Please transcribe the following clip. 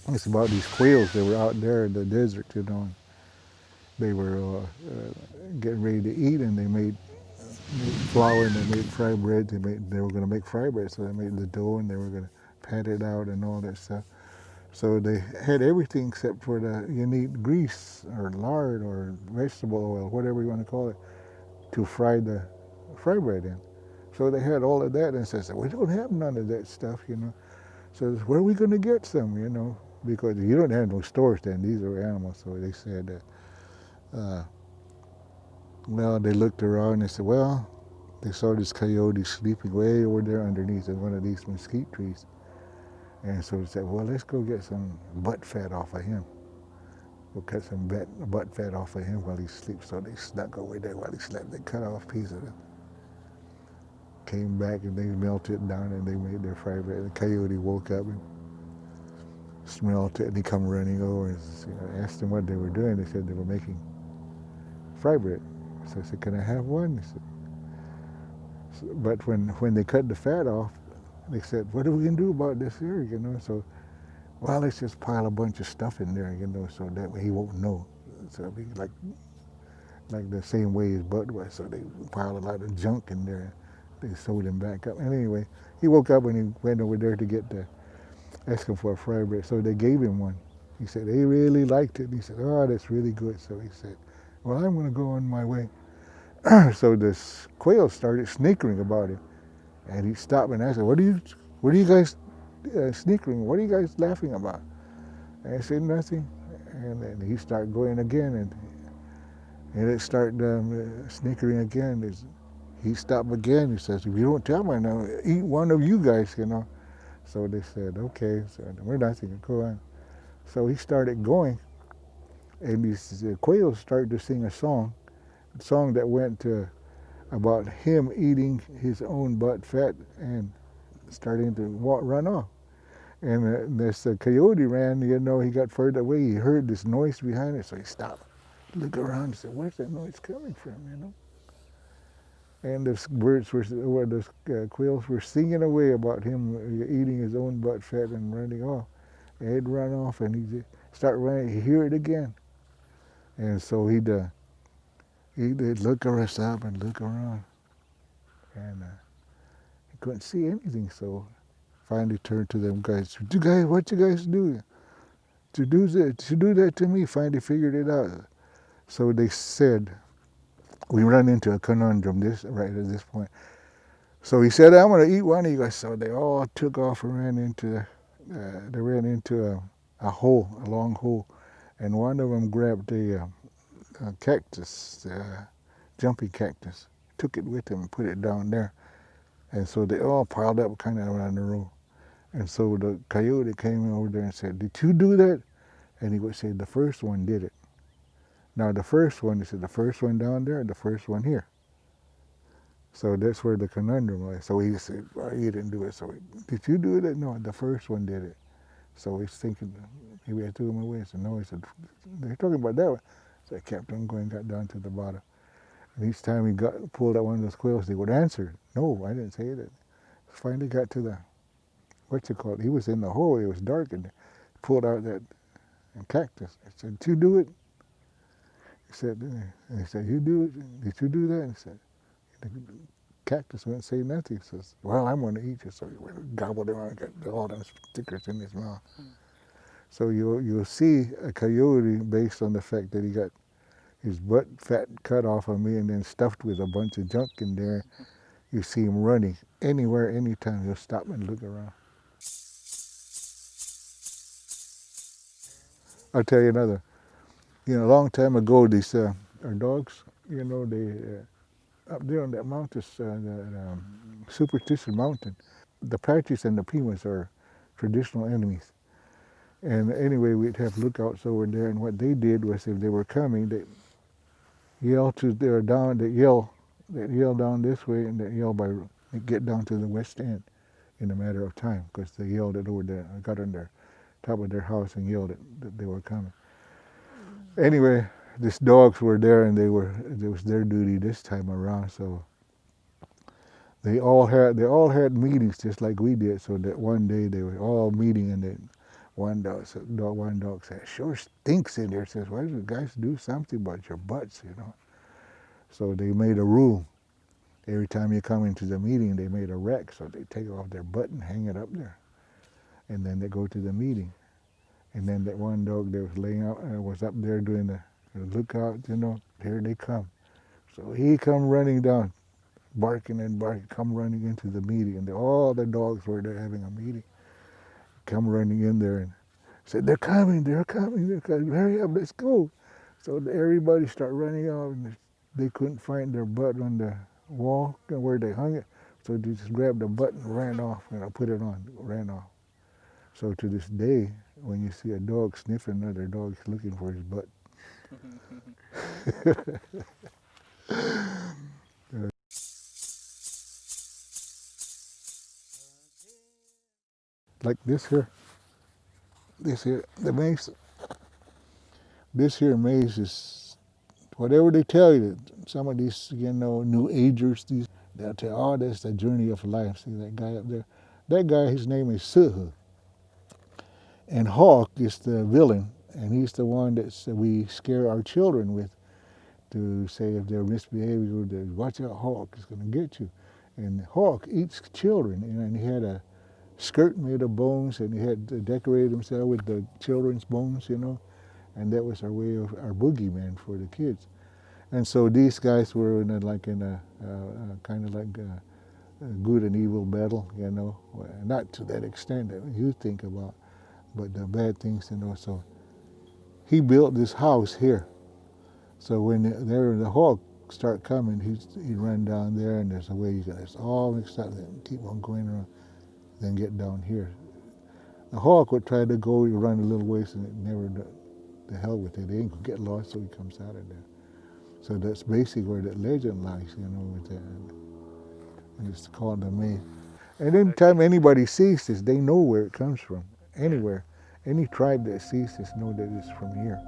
It's about these quails that were out there in the desert, you know. And they were getting ready to eat, and they made flour and they made fried bread. They were going to make fried bread, so they made the dough and they were going to pat it out and all that stuff. So they had everything except for you need grease or lard or vegetable oil, whatever you want to call it, to fry the fry bread in. So they had all of that, and says, we don't have none of that stuff, you know. So where are we going to get some, you know? Because you don't have no stores then. These are animals. So they said that, well, they looked around and they said, well, they saw this coyote sleeping way over there underneath one of these mesquite trees. And so they said, well, let's go get some butt fat off of him. We'll cut some butt fat off of him while he sleeps. So they snuck over there while he slept. They cut off a piece of it. Came back and they melted it down and they made their fried bread. The coyote woke up and smelled it and he come running over and asked them what they were doing. They said they were making fried bread. So I said, can I have one? They said, but when they cut the fat off, they said, what are we going to do about this here, you know? So, well, let's just pile a bunch of stuff in there, you know, so that way he won't know. So it'll be like the same way his butt was. So they piled a lot of junk in there. They sewed him back up. And anyway, he woke up and he went over there to ask him for a fried bread. So they gave him one. He said, they really liked it. And he said, oh, that's really good. So he said, well, I'm going to go on my way. So this quail started snickering about him. And he stopped and asked, what are you guys snickering? What are you guys laughing about? And I said, nothing. And then he started going again, and it started snickering again. He stopped again. He says, if you don't tell me now, eat one of you guys, you know. So they said, okay. So we're not going to go on. So he started going, and these quails started to sing a song that went about him eating his own butt fat and starting to run off. And this coyote ran, you know, he got further away. He heard this noise behind it, so he stopped, looked around, and said, where's that noise coming from, you know? And the quails were singing away about him eating his own butt fat and running off. And he'd run off, and he'd start running. He'd hear it again. And so he'd look us up and look around, and he couldn't see anything. So finally turned to them guys, what you guys doing? To do that to me, finally figured it out. So they said, we run into a conundrum right at this point. So he said, I'm going to eat one of you guys. So they all took off and ran into a hole, a long hole. And one of them grabbed a cactus, jumping cactus, took it with him and put it down there. And so they all piled up kind of around the room. And so the coyote came over there and said, did you do that? And he would say, the first one did it. Now the first one, he said, the first one down there, the first one here. So that's where the conundrum was. So he said, well, you didn't do it. So did you do it? No, the first one did it. So he's thinking, maybe I threw him away. So no, he said, they're talking about that one. So I kept on going, got down to the bottom. And each time he pulled out one of those quails, they would answer, no, I didn't say that. Finally got to he was in the hole, it was dark, and pulled out that cactus. I said, did you do it? He said, you do it? Did you do that? And he said, the cactus wouldn't say nothing. He says, well, I'm going to eat you. So he gobbled it around, got all them stickers in his mouth. So you'll see a coyote based on the fact that he got his butt fat cut off of me and then stuffed with a bunch of junk in there. You see him running anywhere, anytime. He'll stop and look around. I'll tell you another. A long time ago, these our dogs, they up there on that mountain, Superstition Mountain, the Apaches and the Pimas are traditional enemies. And anyway, we'd have lookouts over there, and what they did was if they were coming, they yell to they're down, they yell down this way, and they yell they get down to the west end in a matter of time, because they yelled it over there. I got on their top of their house and yelled it that they were coming. Anyway, these dogs were there, and it was their duty this time around. So they all had meetings just like we did. So that one day they were all meeting, and then One dog said, "Sure stinks in there." Says, "Why don't you guys do something about your butts, you know?" So they made a rule. Every time you come into the meeting, they made a rack. So they take off their butt and hang it up there, and then they go to the meeting. And then that one dog that was laying out was up there doing the lookout, you know. Here they come. So he come running down, barking and barking, come running into the meeting, and all the dogs were there having a meeting. Come running in there and said, "They're coming, they're coming, they're coming. Hurry up, let's go." So everybody start running out, and they couldn't find their butt on the wall where they hung it. So they just grabbed the butt and ran off, and I put it on, ran off. So to this day, when you see a dog sniffing another dog, he's looking for his butt. Like this here, the maze, this here maze is whatever they tell you. Some of these, you know, New Agers, they'll tell, "Oh, that's the journey of life." See that guy up there? That guy, his name is Suhu. And Hawk is the villain, and he's the one that we scare our children with to say if they're misbehaving, watch out, Hawk is going to get you. And Hawk eats children, and he had a skirt made of bones, and he had decorated himself with the children's bones, you know, and that was our way of our boogeyman for the kids. And so these guys were in a kind of like a good and evil battle, you know, not to that extent that you think about, but the bad things, you know. So he built this house here. So when the hawk start coming, he'd run down there, and there's a way you can, it's all mixed up, and keep on going around, then get down here. The hawk would try to go, run a little ways, and it never, the hell with it, they ain't gonna get lost, so he comes out of there. So that's basically where that legend lies, you know, with that. And it's called the maze. And anytime anybody sees this, they know where it comes from, anywhere. Any tribe that sees this know that it's from here.